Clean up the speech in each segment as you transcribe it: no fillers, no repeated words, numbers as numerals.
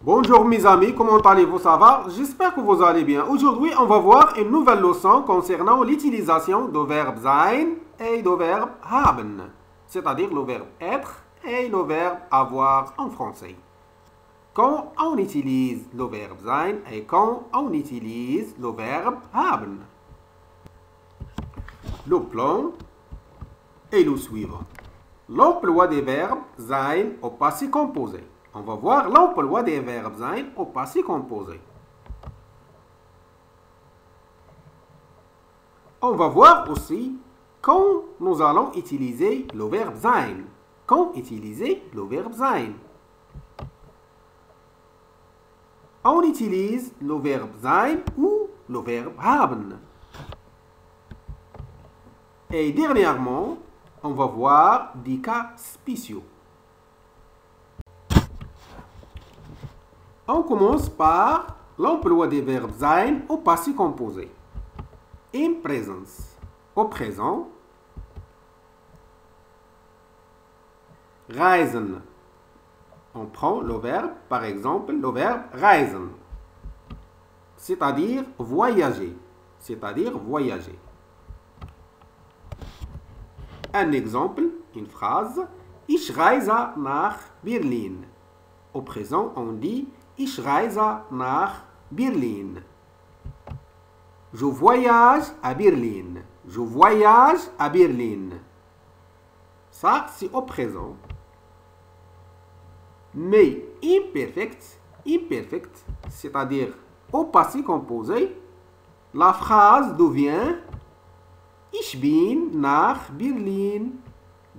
Bonjour mes amis, comment allez-vous, ça va? J'espère que vous allez bien. Aujourd'hui, on va voir une nouvelle leçon concernant l'utilisation du verbe sein et du verbe haben, c'est-à-dire le verbe être et le verbe avoir en français. Quand on utilise le verbe sein et quand on utilise le verbe haben. Le plan est le suivant. L'emploi des verbes sein au passé composé. On va voir l'emploi des verbes sein au passé composé. On va voir aussi quand nous allons utiliser le verbe sein. Quand utiliser le verbe sein. On utilise le verbe sein ou le verbe haben. Et dernièrement, on va voir des cas spéciaux. On commence par l'emploi des verbes sein au passé composé. In presence, au présent. Reisen. On prend le verbe, par exemple, le verbe reisen, c'est-à-dire voyager. C'est-à-dire voyager. Un exemple, une phrase. Ich reise nach Berlin. Au présent, on dit Ich reise nach Berlin. Je voyage à Berlin. Je voyage à Berlin. Ça, c'est au présent. Mais imperfect, c'est-à-dire au passé composé, la phrase devient Ich bin nach Berlin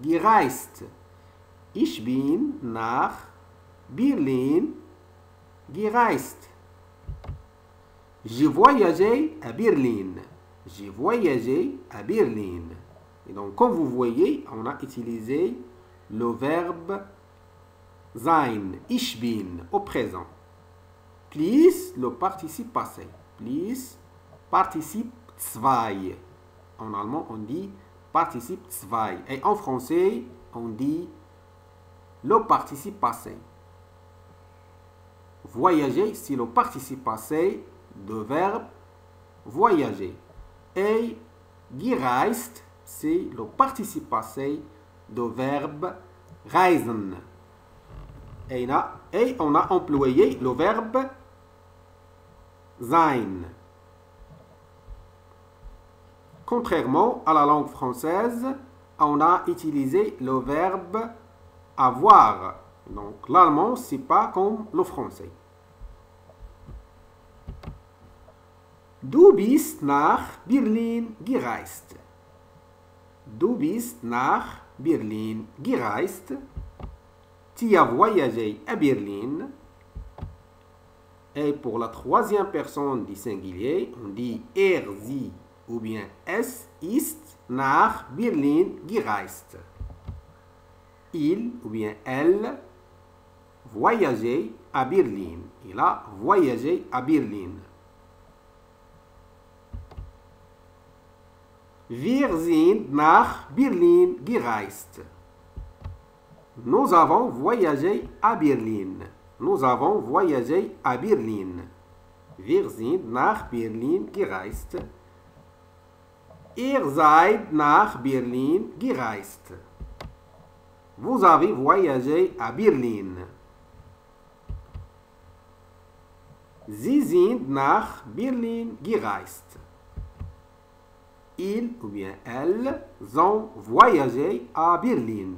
gereist. Ich bin nach Berlin gereist. J'ai voyagé à Berlin. J'ai voyagé à Berlin. Et donc, comme vous voyez, on a utilisé le verbe sein, ich bin, au présent. Plus le participe passé. Plus participe zwei. En allemand, on dit participe zwei. Et en français, on dit le participe passé. Voyager, c'est le participe passé de verbe voyager. Et gereist, c'est le participe passé de verbe reisen. Et on a employé le verbe sein. Contrairement à la langue française, on a utilisé le verbe avoir. Donc l'allemand, c'est pas comme le français. Du bist nach Berlin gereist. Du bist nach Berlin gereist. Tu as voyagé à Berlin. Et pour la troisième personne du singulier, on dit sie ou bien es ist nach Berlin gereist. Il ou bien elle voyageait à Berlin. Il a voyagé à Berlin. Wir sind nach Berlin gereist. Nous avons voyagé à Berlin. Nous avons voyagé à Berlin. Wir sind nach Berlin gereist. Ihr seid nach Berlin gereist. Vous avez voyagé à Berlin. Sie sind nach Berlin gereist. Ils ou bien elles ont voyagé à Berlin.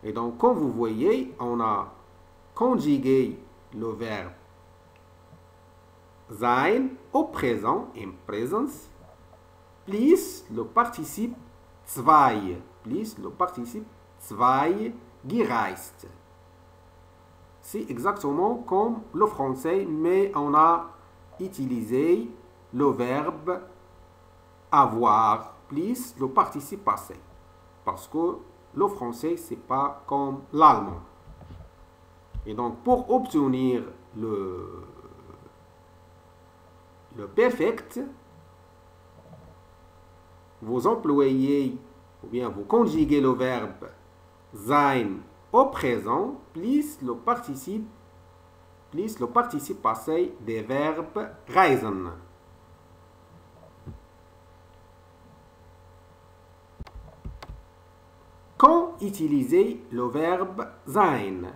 Et donc, comme vous voyez, on a conjugué le verbe sein au présent, in presence, plus le participe zwei, plus le participe zwei gereist. C'est exactement comme le français, mais on a utilisé le verbe avoir plus le participe passé. Parce que le français, c'est pas comme l'allemand. Et donc, pour obtenir le perfect, vous employez ou bien vous conjuguez le verbe sein au présent plus le participe plus le participe passé des verbes reisen. Quand utiliser le verbe sein?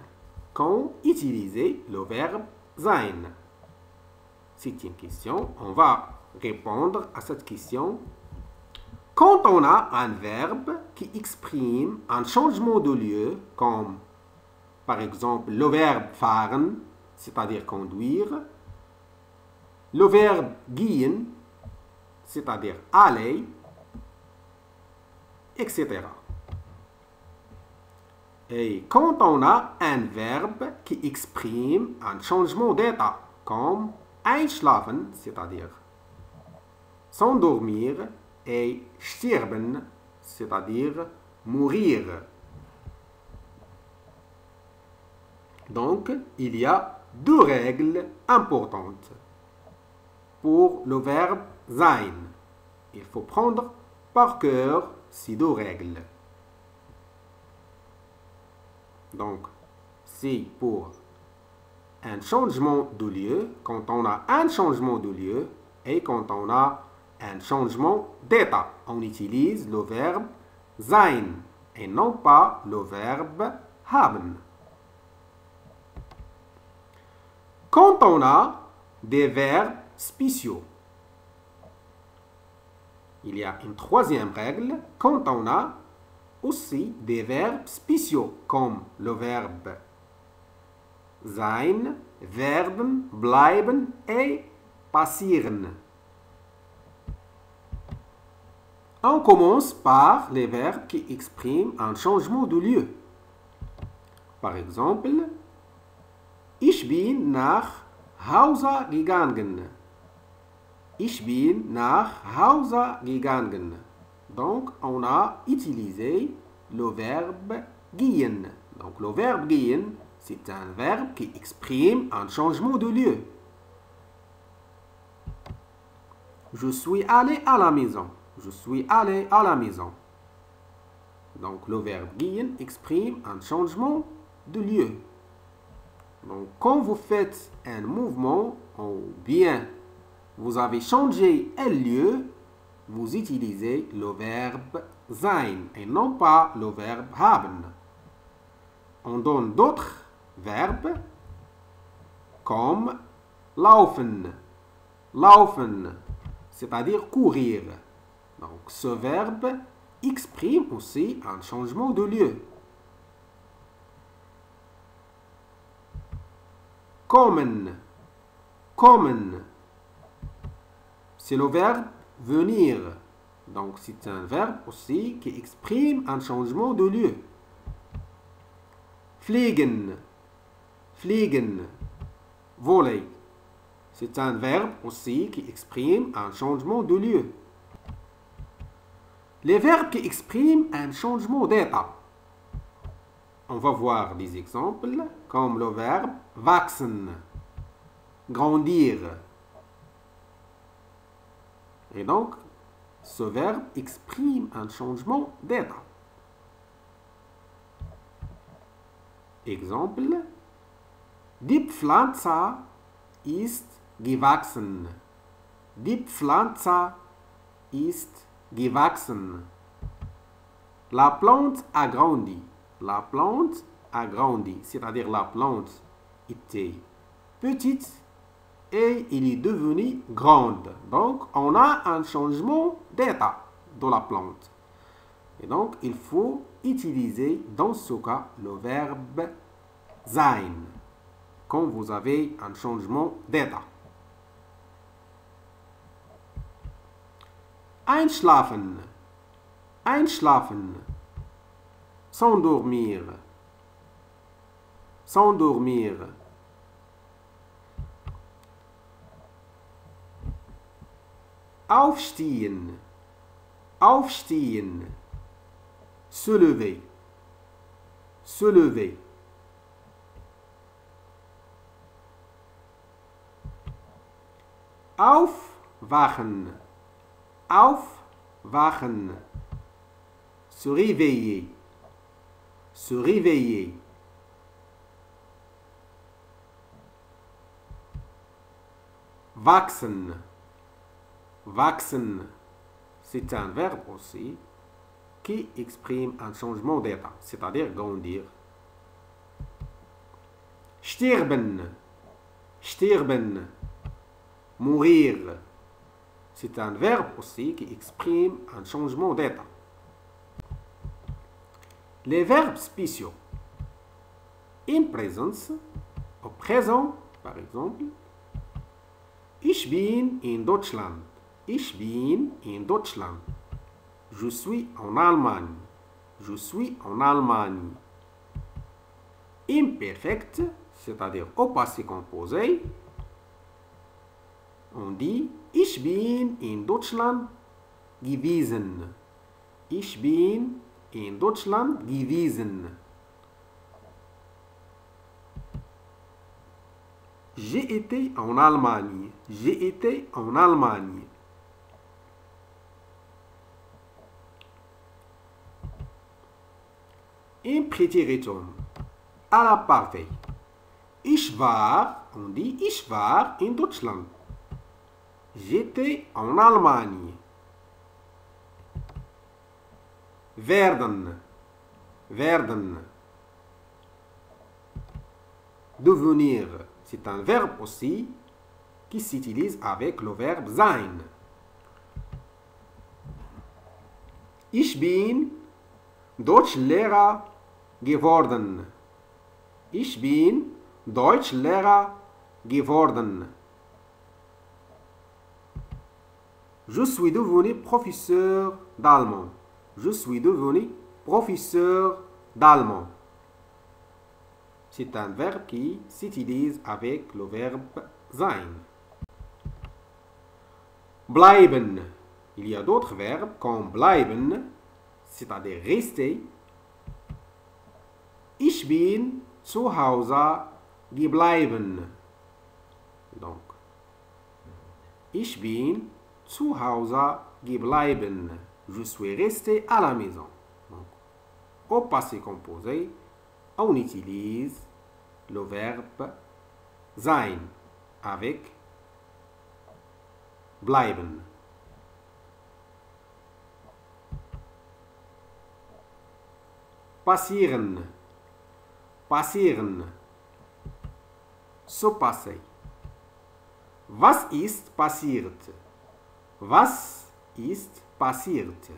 Quand utiliser le verbe sein? C'est une question. On va répondre à cette question. Quand on a un verbe qui exprime un changement de lieu, comme par exemple le verbe fahren, c'est-à-dire conduire, le verbe gehen, c'est-à-dire aller, etc. Et quand on a un verbe qui exprime un changement d'état, comme einschlafen, c'est-à-dire s'endormir, et sterben, c'est-à-dire mourir. Donc, il y a deux règles importantes pour le verbe sein. Il faut prendre par cœur ces deux règles. Donc, c'est pour un changement de lieu, quand on a un changement de lieu et quand on a un changement d'état. On utilise le verbe sein et non pas le verbe haben. Quand on a des verbes spéciaux, il y a une troisième règle. Quand on a aussi des verbes spéciaux comme le verbe sein, werden, bleiben et passieren. On commence par les verbes qui expriment un changement de lieu. Par exemple, ich bin nach Hause gegangen. Ich bin nach Hause gegangen. Donc, on a utilisé le verbe gehen. Donc, le verbe gehen, c'est un verbe qui exprime un changement de lieu. Je suis allé à la maison. Je suis allé à la maison. Donc, le verbe gehen exprime un changement de lieu. Donc, quand vous faites un mouvement ou bien vous avez changé un lieu, vous utilisez le verbe sein et non pas le verbe haben. On donne d'autres verbes comme laufen. Laufen, c'est-à-dire courir. Donc, ce verbe exprime aussi un changement de lieu. Kommen. Kommen. C'est le verbe venir. Donc, c'est un verbe aussi qui exprime un changement de lieu. Fliegen. Fliegen. Voler. C'est un verbe aussi qui exprime un changement de lieu. Les verbes qui expriment un changement d'état. On va voir des exemples comme le verbe wachsen, grandir. Et donc, ce verbe exprime un changement d'état. Exemple, die Pflanze ist gewachsen. Die Pflanze ist gewachsen. La plante a grandi. La plante a grandi, c'est-à-dire la plante était petite et il est devenu grande. Donc, on a un changement d'état de la plante. Et donc, il faut utiliser dans ce cas le verbe sein quand vous avez un changement d'état. Einschlafen. Einschlafen. S'endormir. S'endormir. Aufstehen. Aufstehen. Se lever. Se lever. Aufwachen. Aufwachen. Se réveiller. Se réveiller. Wachsen. Wachsen, c'est un verbe aussi qui exprime un changement d'état, c'est-à-dire grandir. Stirben. Stirben. Mourir. C'est un verbe aussi qui exprime un changement d'état. Les verbes spéciaux. In presence, au présent, par exemple. Ich bin in Deutschland. Ich bin in Deutschland. Je suis en Allemagne. Je suis en Allemagne. Imperfect, c'est-à-dire au passé composé, on dit Ich bin in Deutschland gewesen. Ich bin in Deutschland gewesen. J'ai été en Allemagne. J'ai été en Allemagne. Im Präteritum. À la parfaite. Ich war, on dit Ich war in Deutschland. J'étais en Allemagne. Werden. Werden. Devenir. C'est un verbe aussi qui s'utilise avec le verbe sein. Ich bin Deutschlehrer geworden. Ich bin Deutschlehrer geworden. Je suis devenu professeur d'allemand. Je suis devenu professeur d'allemand. C'est un verbe qui s'utilise avec le verbe sein. Bleiben. Il y a d'autres verbes comme bleiben, c'est-à-dire rester. Ich bin zu Hause geblieben. Donc, ich bin zu Hause geblieben. Je suis resté à la maison. Donc, au passé composé, on utilise le verbe sein avec bleiben. Passieren. Passieren. Se passer. Was ist passiert? Was ist passiert?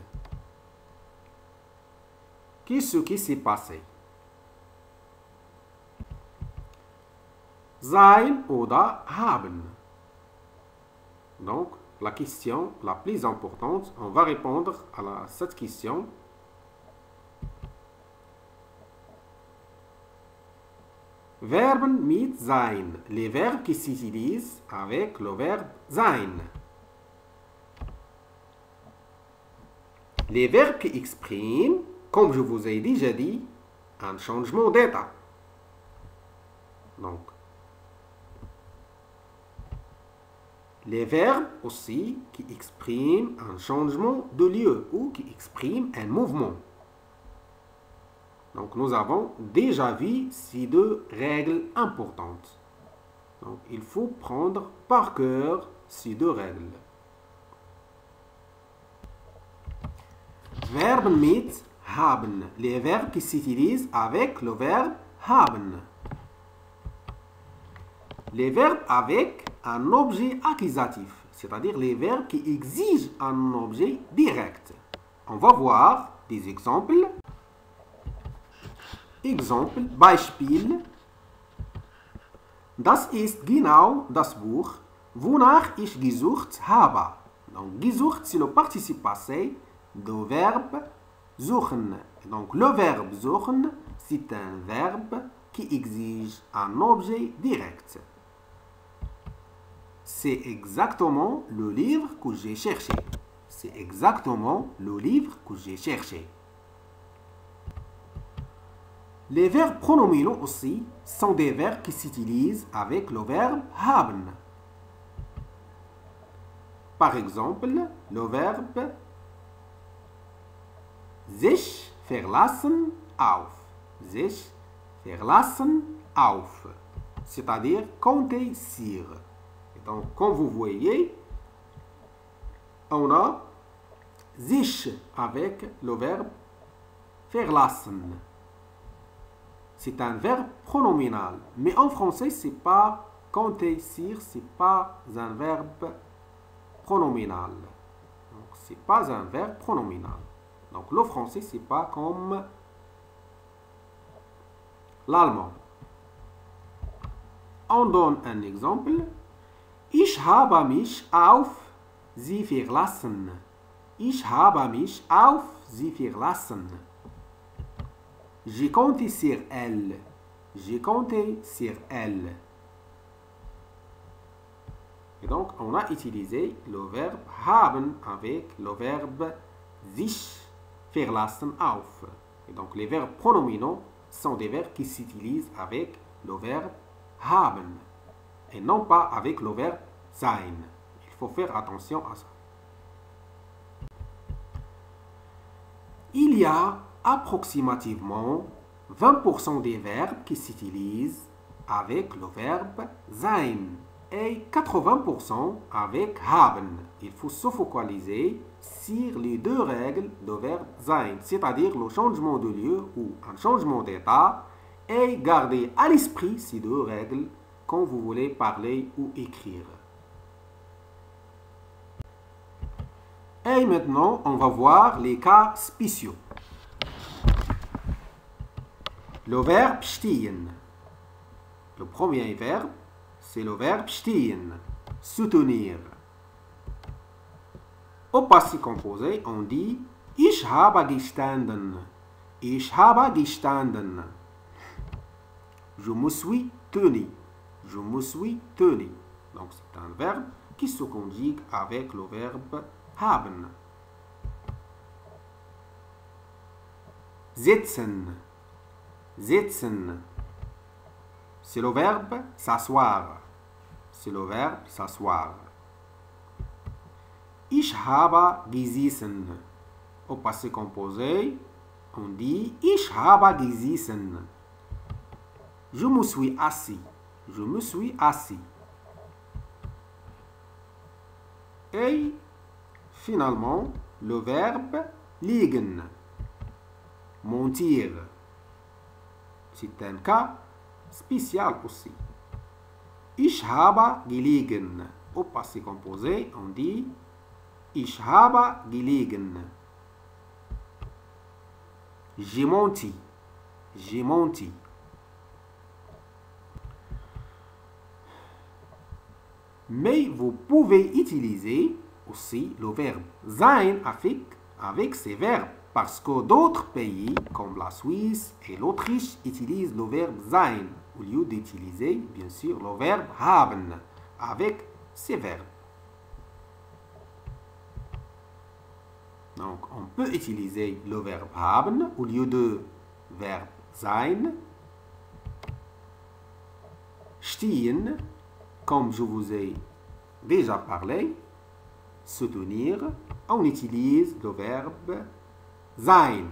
Qu'est-ce qui s'est passé? Sein oder haben. Donc, la question la plus importante, on va répondre à cette question. Verben mit sein. Les verbes qui s'utilisent avec le verbe sein. Les verbes qui expriment, comme je vous ai déjà dit, un changement d'état. Donc, les verbes aussi qui expriment un changement de lieu ou qui expriment un mouvement. Donc, nous avons déjà vu ces deux règles importantes. Donc, il faut prendre par cœur ces deux règles. Verben mit haben. Les verbes qui s'utilisent avec le verbe haben. Les verbes avec un objet accusatif, c'est-à-dire les verbes qui exigent un objet direct. On va voir des exemples. Exemple, Beispiel. Das ist genau das Buch, wonach ich gesucht habe. Donc, gesucht, c'est le participe passé du verbe suchen. Donc, le verbe suchen, c'est un verbe qui exige un objet direct. C'est exactement le livre que j'ai cherché. C'est exactement le livre que j'ai cherché. Les verbes pronominaux aussi sont des verbes qui s'utilisent avec le verbe haben. Par exemple, le verbe sich verlassen auf. Sich verlassen auf. C'est-à-dire compter sur. Donc, comme vous voyez, on a sich avec le verbe verlassen. C'est un verbe pronominal. Mais en français, c'est pas compter sur, c'est pas un verbe pronominal. Donc, c'est pas un verbe pronominal. Donc, le français, c'est pas comme l'allemand. On donne un exemple. Ich habe mich auf sie verlassen. Ich habe mich auf sie verlassen. J'ai compté sur elle. J'ai compté sur elle. Et donc, on a utilisé le verbe haben avec le verbe sich verlassen auf. Et donc, les verbes pronominaux sont des verbes qui s'utilisent avec le verbe haben et non pas avec le verbe sein. Il faut faire attention à ça. Il y a approximativement 20% des verbes qui s'utilisent avec le verbe sein et 80% avec haben. Il faut se focaliser sur les deux règles de verbe sein, c'est-à-dire le changement de lieu ou un changement d'état, et garder à l'esprit ces deux règles quand vous voulez parler ou écrire. Et maintenant, on va voir les cas spéciaux. Le verbe stehen. Le premier verbe, c'est le verbe stehen, soutenir. Au passé composé, on dit Ich habe gestanden. Ich habe gestanden. Je me suis tenu. Je me suis tenu. Donc, c'est un verbe qui se conjugue avec le verbe haben. Sitzen. Sitzen. C'est le verbe s'asseoir. C'est le verbe s'asseoir. Ich habe gesessen. Au passé composé, on dit Ich habe gesessen. Je me suis assis. Je me suis assis. Et finalement, le verbe liegen. Mentir. C'est un cas spécial aussi. Ich habe gelegen. Au passé composé, on dit Ich habe gelegen. J'ai menti. J'ai menti. Mais vous pouvez utiliser aussi le verbe sein avec ces verbes parce que d'autres pays comme la Suisse et l'Autriche utilisent le verbe sein au lieu d'utiliser bien sûr le verbe haben avec ces verbes. Donc on peut utiliser le verbe haben au lieu de verbe sein. Stehen, comme je vous ai déjà parlé, soutenir, on utilise le verbe sein.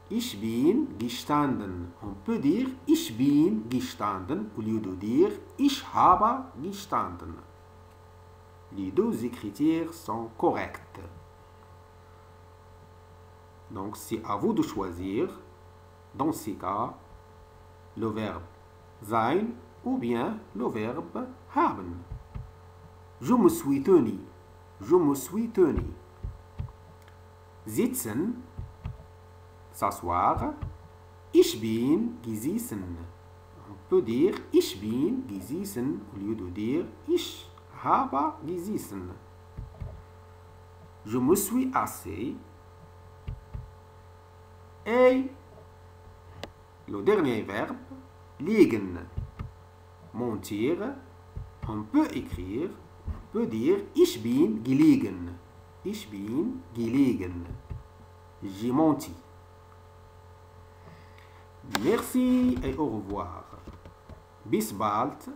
Ich bin gestanden. On peut dire ich bin gestanden au lieu de dire ich habe gestanden. Les deux écritures sont correctes. Donc c'est à vous de choisir, dans ces cas, le verbe sein ou bien le verbe haben. Je me suis tenu. Je me suis tenu. Sitzen, s'asseoir. Ich bin gesessen. On peut dire ich bin gesessen au lieu de dire ich habe gesessen. Je me suis assis. Et le dernier verbe, liegen. Mentir, on peut écrire, on peut dire Ich bin gelegen. Ich bin gelegen. J'ai menti. Merci et au revoir. Bis bald.